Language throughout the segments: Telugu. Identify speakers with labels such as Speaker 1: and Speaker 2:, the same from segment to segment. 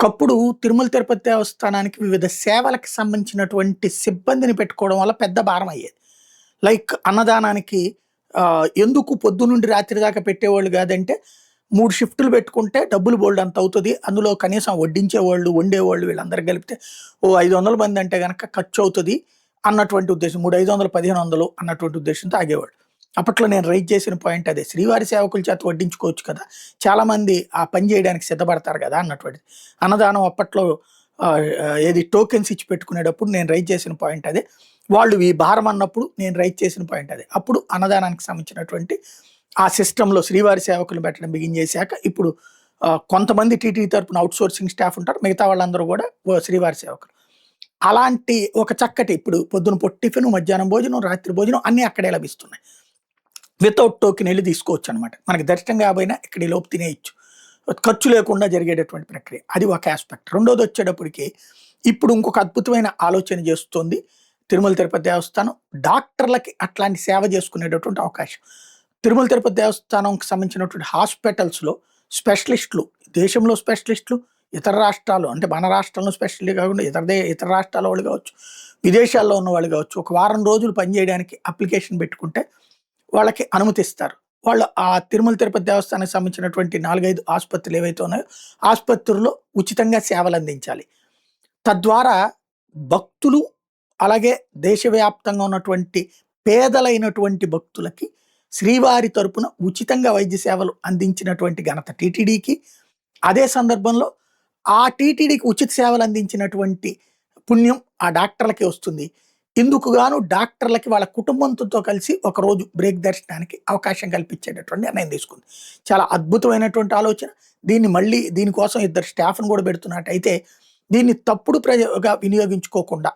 Speaker 1: ఒకప్పుడు తిరుమల తిరుపతి దేవస్థానానికి వివిధ సేవలకు సంబంధించినటువంటి సిబ్బందిని పెట్టుకోవడం వల్ల పెద్ద భారం అయ్యేది. లైక్ అన్నదానానికి ఎందుకు పొద్దునుండి రాత్రి దాకా పెట్టేవాళ్ళు గాదంటే, 3 షిఫ్టులు పెట్టుకుంటే డబ్బులు బోలెడంత అవుతది. అందులో కనీసం వడ్డించేవాళ్ళు, వండేవాళ్ళు వీళ్ళందరూ కలిపితే ఓ 500 మంది అంటే గనక ఖర్చవుతది అన్నటువంటి ఉద్దేశం. 3, 500, 1500 అన్నటువంటి ఉద్దేశంతో ఆగేవాళ్ళు. అప్పట్లో నేను రైజ్ చేసిన పాయింట్ అదే. శ్రీవారి సేవకుల చేత వడ్డించుకోవచ్చు కదా! చాలామంది ఆ పని జేయడానికి సిద్ధపడతారు గదా! అన్నటువంటిది. అన్నదానం అప్పట్లో ఏది టోకెన్స్ ఇచ్చి పెట్టుకునేటప్పుడు నేను రైజ్ చేసిన పాయింట్ అదే. వాళ్ళు ఈ భారం అన్నప్పుడు నేను రైజ్ చేసిన పాయింట్ అదే. అప్పుడు అన్నదానానికి సంబంధించినటువంటి ఆ సిస్టమ్‌లో శ్రీవారి సేవకులను పెట్టడం బిగిన్ చేశాక ఇప్పుడు కొంతమంది టీటీడీ తరపున ఔట్‌సోర్సింగ్ స్టాఫ్ ఉంటారు. మిగతా వాళ్ళందరూ గూడా శ్రీవారి సేవకులు. అలాంటి ఒక చక్కటి ఇప్పుడు పొద్దున టిఫిను, మధ్యాహ్నం భోజనం, రాత్రి భోజనం అన్నీ అక్కడే లభిస్తున్నాయి. వితౌట్ టోకెన్ ఎళ్లి తీసుకోవచ్చనమాట. మనకి దర్శనం కాకపోయినా ఇక్కడ ఈలోపు తినేయొచ్చు. ఖర్చు లేకుండా జరిగేటటువంటి ప్రక్రియ. అది ఒక యాస్పెక్ట్. రెండోదొచ్చేటప్పటికి ఇప్పుడు ఇంకొక అద్భుతమైన ఆలోచన చేస్తోంది తిరుమల తిరుపతి దేవస్థానం. డాక్టర్లకి అట్లాంటి సేవ చేసుకునేటటువంటి అవకాశం. తిరుమల తిరుపతి దేవస్థానంకి సంబంధించినటువంటి హాస్పిటల్స్‌లో స్పెషలిస్టులు, దేశంలో స్పెషలిస్టులు, ఇతర రాష్ట్రాలు అంటే మన రాష్ట్రంలో స్పెషలిస్ట్ కాకుండా ఇతర రాష్ట్రాల వాళ్ళు కావచ్చు, విదేశాల్లో ఉన్నవాళ్ళు కావచ్చు, ఒక వారం రోజులు పనిచేయడానికి అప్లికేషన్ పెట్టుకుంటే వాళ్ళకి అనుమతిస్తారు. వాళ్ళు ఆ తిరుమల తిరుపతి దేవస్థానానికి సంబంధించినటువంటి 4, 5 ఆసుపత్రులు ఏవైతే ఉన్నాయో, ఆసుపత్రుల్లో ఉచితంగా సేవలందించాలి. తద్వారా భక్తులు, అలాగే దేశవ్యాప్తంగా ఉన్నటువంటి పేదలైనటువంటి భక్తులకి శ్రీవారి తరపున ఉచితంగా వైద్య సేవలు అందించినటువంటి ఘనత టీటీడీకి. అదే సందర్భంలో ఆ టీటీడీకి ఉచిత సేవలు అందించినటువంటి పుణ్యం ఆ డాక్టర్లకే వస్తుంది. ఇందుకు గాను డాక్టర్లకి వాళ్ళ కుటుంబంతో కలిసి ఒకరోజు బ్రేక్ దర్శనానికి అవకాశం కల్పించేటటువంటి నిర్ణయం తీసుకుంది. చాలా అద్భుతమైనటువంటి ఆలోచన. దీనికోసం ఇద్దరు స్టాఫ్‌ని కూడా పెడుతున్నట్టయితే దీన్ని తప్పుడు ప్రజగా వినియోగించుకోకుండా,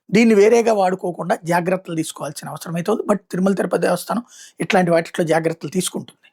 Speaker 1: దీన్ని వేరేగా వాడుకోకుండా జాగ్రత్తలు తీసుకోవాల్సిన అవసరం అయితే ఉంది. బట్ తిరుమల తిరుపతి దేవస్థానం ఇట్లాంటి వాటిట్లో జాగ్రత్తలు తీసుకుంటుంది.